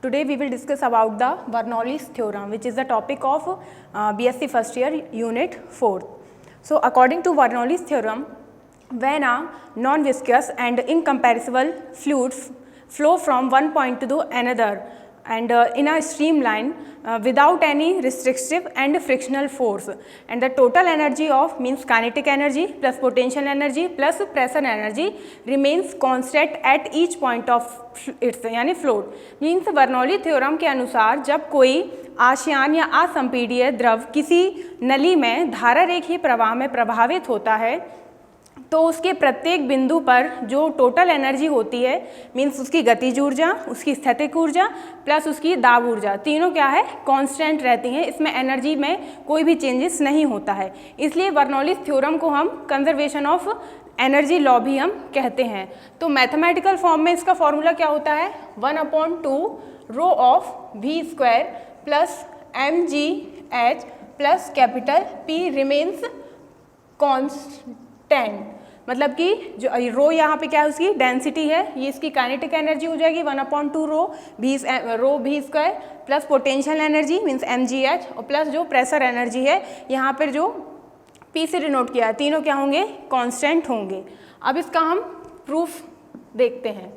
Today we will discuss about the Bernoulli's theorem, which is the topic of BSc first year unit 4. So according to Bernoulli's theorem, when a non-viscous and incompressible fluids flow from one point to another and in a streamline without any restrictive and frictional force, and the total energy of means kinetic energy plus potential energy plus pressure energy remains constant at each point of its यानी float. Means Bernoulli theorem के अनुसार जब कोई आश्यान या असंपीडीय द्रव किसी नली में धारा रेखीय प्रवाह में प्रभावित होता है तो उसके प्रत्येक बिंदु पर जो टोटल एनर्जी होती है मीन्स उसकी गतिज ऊर्जा, उसकी स्थैतिक ऊर्जा प्लस उसकी दाब ऊर्जा, तीनों क्या है कांस्टेंट रहती हैं. इसमें एनर्जी में कोई भी चेंजेस नहीं होता है. इसलिए बर्नौलीज थ्योरम को हम कंजर्वेशन ऑफ एनर्जी लॉ भी हम कहते हैं. तो मैथमेटिकल फॉर्म में इसका फॉर्मूला क्या होता है 1/2 rho of V square plus mgh plus capital P remains constant. मतलब कि जो रो यहाँ पे क्या है उसकी डेंसिटी है, ये इसकी काइनेटिक एनर्जी हो जाएगी 1/2 rho v square plus potential energy means mgh और प्लस जो प्रेशर एनर्जी है यहाँ पर जो P से डिनोट किया है, तीनों क्या होंगे कांस्टेंट होंगे. अब इसका हम प्रूफ देखते हैं.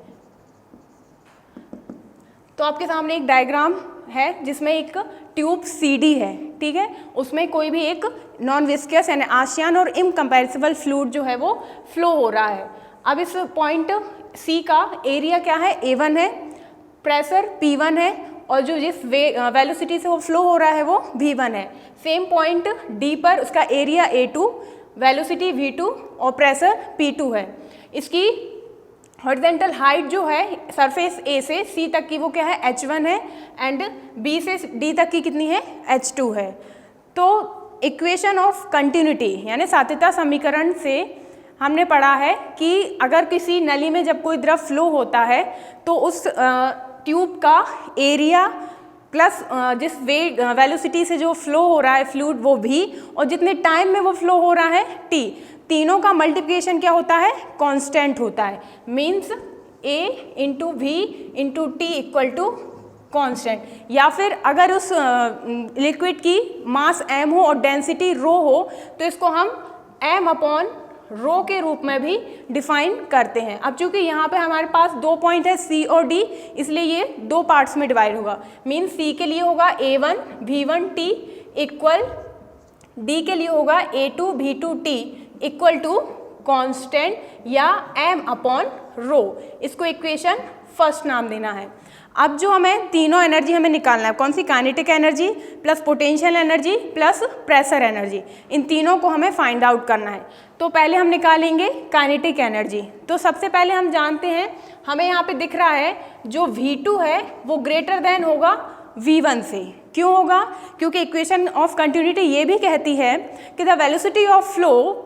तो आपके सामने एक डायग्राम है जिसमें एक ट्यूब CD है, ठीक है. उसमें कोई भी एक नॉन विस्कस यानी आशियान और इनकम्पैरेबल फ्लूइड जो है वो फ्लो हो रहा है. अब इस पॉइंट C का एरिया क्या है A1 है, प्रेशर P1 है और जो जिस वेलोसिटी से वो फ्लो हो रहा है वो V1 है. सेम पॉइंट D पर उसका एरिया A2, वेलोसिटी V2 और प्रेशर P2 है. इसकी हॉरिजॉन्टल हाइट जो है सरफेस A से C तक की वो क्या है h1 है एंड B से D तक की कितनी है h2 है. तो इक्वेशन ऑफ कंटिन्यूटी यानी सात्यता समीकरण से हमने पढ़ा है कि अगर किसी नली में जब कोई द्रव फ्लो होता है तो उस ट्यूब का एरिया प्लस जिस वेलोसिटी से जो फ्लो हो रहा है फ्लूइड वो V और जितने टाइम में वो फ्लो हो रहा है T, तीनों का मल्टीप्लिकेशन क्या होता है कांस्टेंट होता है. Means A into V into T equal to constant. या फिर अगर उस लिक्विड की मास m हो और डेंसिटी रो हो तो इसको हम m/रो के रूप में भी डिफाइन करते हैं. अब चूंकि यहाँ पे हमारे पास दो पॉइंट है C और D, इसलिए ये दो पार्ट्स में डिवाइड होगा. मीन्स C के लिए होगा A1 V1T इक्वल D के लिए होगा A2 V2T equal to constant या m/रो. इसको इक्वेशन फर्स्ट नाम देना है. अब जो हमें तीनों एनर्जी हमें निकालना है, कौन सी kinetic energy plus potential energy plus pressure energy, इन तीनों को हमें फाइंड आउट करना है. तो पहले हम निकालेंगे काइनेटिक एनर्जी. तो सबसे पहले हम जानते हैं हमें यहाँ पे दिख रहा है जो V2 है वो ग्रेटर देन होगा V1 से. क्यों होगा? क्योंकि इक्वेशन ऑफ कंटिन्यूटी ये भी कहती है कि the velocity of flow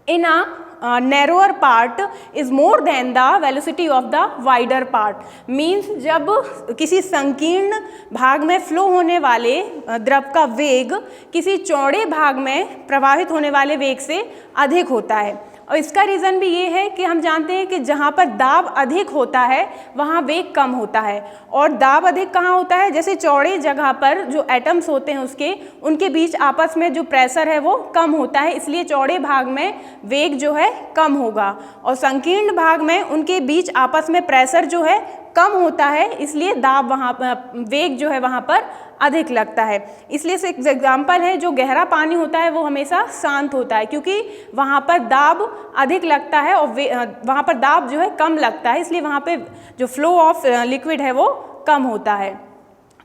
in a narrower part is more than the velocity of the wider part. Means जब किसी संकीर्ण भाग में फ्लो होने वाले द्रव का वेग किसी चौड़े भाग में प्रवाहित होने वाले वेग से अधिक होता है. और इसका रीज़न भी ये है कि हम जानते हैं कि जहाँ पर दाब अधिक होता है वहाँ वेग कम होता है. और दाब अधिक कहाँ होता है? जैसे चौड़े जगह पर जो एटम्स होते हैं उसके उनके बीच आपस में जो प्रेशर है वो कम होता है, इसलिए चौड़े भाग में वेग जो है कम होगा. और संकीर्ण भाग में उनके बीच आपस में प्रेशर जो है कम होता है, इसलिए दाब वहाँ वेग जो है वहाँ पर अधिक लगता है. इसलिए से एग्जाम्पल है जो गहरा पानी होता है वो हमेशा शांत होता है क्योंकि वहाँ पर दाब अधिक लगता है और वहाँ पर दाब जो है कम लगता है, इसलिए वहाँ पे जो फ्लो ऑफ लिक्विड है वो कम होता है.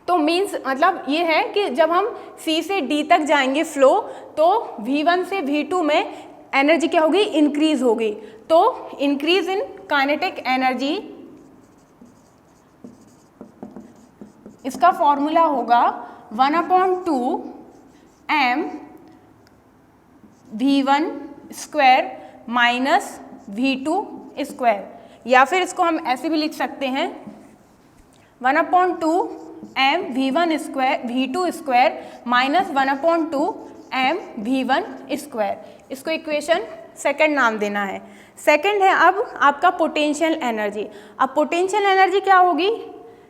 तो मीन्स मतलब ये है कि जब हम C से D तक जाएंगे फ्लो तो V1 से V2 में एनर्जी क्या होगी इंक्रीज होगी. तो इंक्रीज इन काइनेटिक एनर्जी, इसका फॉर्मूला होगा 1/2 m V1 square minus V2 square. या फिर इसको हम ऐसे भी लिख सकते हैं 1/2 m V1 square V2 square minus 1/2 m V1 square. इसको इक्वेशन सेकंड नाम देना है. सेकंड है अब आपका पोटेंशियल एनर्जी. अब पोटेंशियल एनर्जी क्या होगी?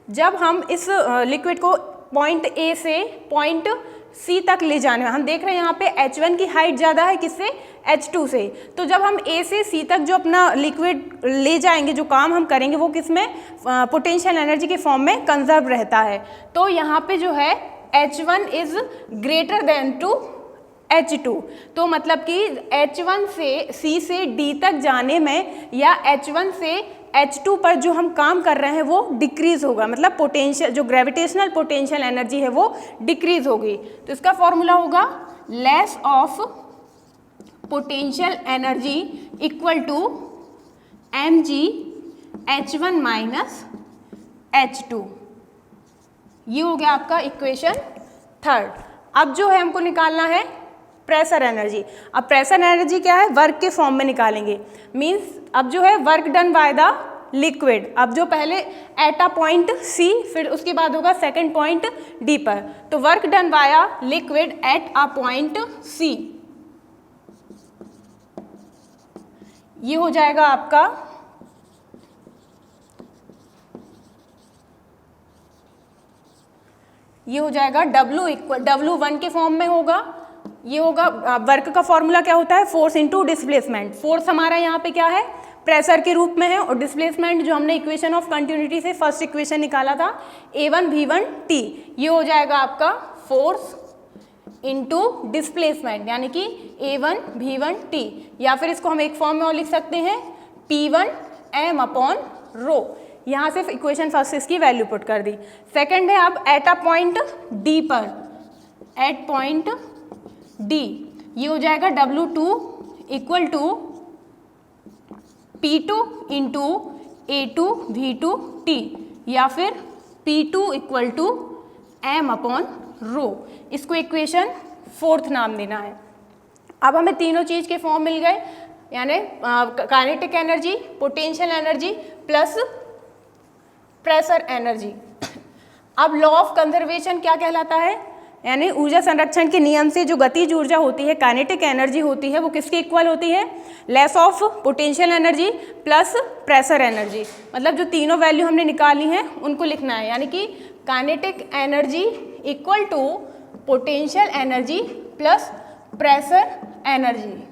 जब हम इस लिक्विड को पॉइंट ए से पॉइंट सी तक ले जाने, हम देख रहे हैं यहाँ पे H1 की हाइट ज़्यादा है किससे, H2 से। तो जब हम ए से सी तक जो अपना लिक्विड ले जाएंगे, जो काम हम करेंगे वो किस में, पोटेंशियल एनर्जी के फॉर्म में कंजर्व रहता है। तो यहाँ पे जो है H1 is greater than to H2, तो मतलब कि H1 से C से D तक जाने में या H1 से H2 पर जो हम काम कर रहे हैं वो डिक्रीज होगा, मतलब पोटेंशियल, जो ग्रेविटेशनल पोटेंशियल एनर्जी है वो डिक्रीज होगी। तो इसका फॉर्मूला होगा loss of potential energy equal to mg H1 minus H2। ये हो गया आपका इक्वेशन थर्ड। अब जो है हमको निकालना है प्रेशर एनर्जी। अब प्रेशर एनर्जी क्या है, वर्क के फॉर्म में निकालेंगे। मींस अब जो है work done by the liquid, अब जो पहले एट अ पॉइंट सी, फिर उसके बाद होगा सेकंड पॉइंट डी पर। तो work done by a liquid at a point C, ये हो जाएगा आपका W1 के फॉर्म में होगा। ये होगा वर्क का फॉर्मूला क्या होता है, फोर्स इनटू डिस्प्लेसमेंट। फोर्स हमारा यहाँ पे क्या है, प्रेशर के रूप में है, और डिस्प्लेसमेंट जो हमने इक्वेशन ऑफ कंटिन्यूटी से फर्स्ट इक्वेशन निकाला था A1V1T, ये हो जाएगा आपका फोर्स इनटू डिस्प्लेसमेंट, यानी कि A1V1T, या फिर इसको हम एक फॉर्म में और लिख सकते हैं P1m/ρ। यहाँ से इक्वेशन फर्स्ट इसकी वैल्यू पुट कर दी। सेकंड है अब एट अ पॉइंट डी पर, एट पॉइंट डी, ये हो जाएगा W2 equal to P2 into A2V2T, या फिर P2 इक्वल टू m/ρ। इसको इक्वेशन फोर्थ नाम देना है। अब हमें तीनों चीज़ के फॉर्म मिल गए, यानी kinetic energy, potential energy plus pressure energy. अब लॉ ऑफ कंजर्वेशन क्या कहलाता है, यानी ऊर्जा संरक्षण के नियम से जो गतिज ऊर्जा होती है, काइनेटिक एनर्जी होती है, वो किसके इक्वल होती है, less of potential energy plus pressure energy. मतलब जो तीनों वैल्यू हमने निकाली हैं उनको लिखना है, यानी कि kinetic energy equal to potential energy plus pressure energy.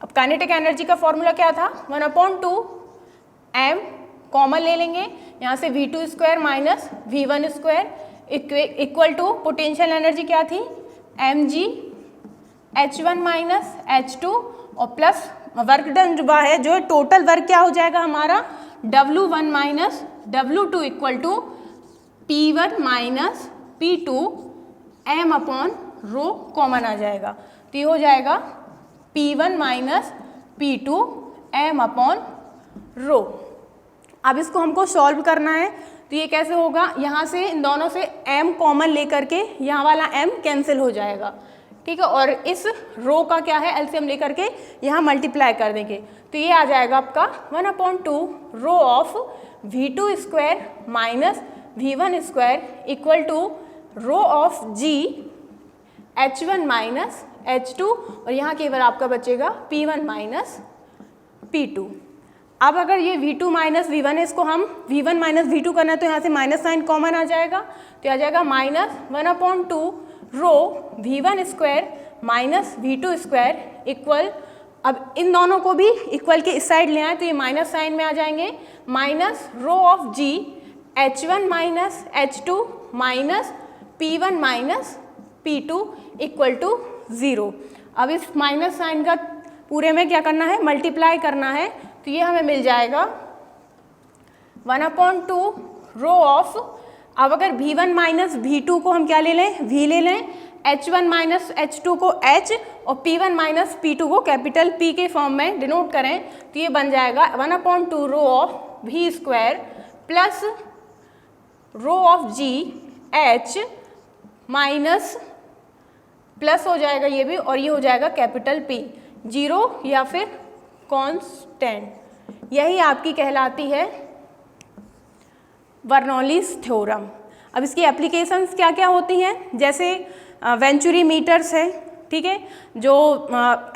अब काइनेटिक एनर्जी का फॉर्मूला क्या था, 1/2 m, कॉमन ले लेंगे, यहाँ से V2² minus V1² equal to potential energy क्या थी, mg H1 माइनस H2, और प्लस वर्क डन जो है, जो टोटल वर्क क्या हो जाएगा हमारा, W1 minus W2 equal to P1 minus P2 m/ρ, common आ जाएगा। तो ये हो जाएगा P1 माइनस P2 m/ρ। अब इसको हमको सॉल्व करना है, तो ये कैसे होगा, यहाँ से इन दोनों से m कॉमन लेकर के यहाँ वाला m कैंसिल हो जाएगा, ठीक है, और इस रो का क्या है, एलसीएम लेकर के यहाँ मल्टीप्लाई कर देंगे। तो ये आ जाएगा आपका 1/2 rho of V2² minus V1² equal to rho of G H1 minus H2, और यहाँ केवल आपका बचेगा P1 माइनस P2। अब अगर ये V2 माइनस V1 है, इसको हम V1 माइनस V2 करना है, तो यहाँ से माइनस साइन कॉमन आ जाएगा, तो आ जाएगा -1/2 रो V1² माइनस V2² इक्वल, अब इन दोनों को भी इक्वल के इस साइड ले आए तो ये माइनस साइन में आ जाएंगे, minus rho of G H1 minus H2 minus P1 minus P2 equal to 0। अब इस माइनस साइन का पूरे में क्या करना है, मल्टीप्लाई करना है, तो ये हमें मिल जाएगा 1/2 रो ऑफ, अब अगर V1 माइनस V2 को हम क्या ले लें, V ले लें, H1 माइनस H2 को H और P1 माइनस P2 को कैपिटल P के फॉर्म में डिनोट करें, तो ये बन जाएगा 1/2 rho of V² plus rho of G H minus plus हो जाएगा ये भी, और ये हो जाएगा कैपिटल P, 0 या फिर कांस्टेंट। यही आपकी कहलाती है बर्नौलीज थ्योरम। अब इसकी एप्लीकेशंस क्या क्या होती हैं, जैसे वेंचुरी मीटर्स है, ठीक है, जो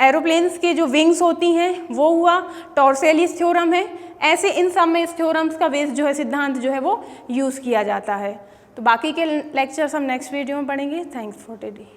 एरोप्लेन्स के जो विंग्स होती हैं वो हुआ, टॉर्सेलिस थ्योरम है, ऐसे इन सब में इस थ्योरम्स का बेस जो है, सिद्धांत जो है वो यूज़ किया जाता है। तो बाकी के लेक्चर्स हम नेक्स्ट वीडियो में पढ़ेंगे। Thanks for today.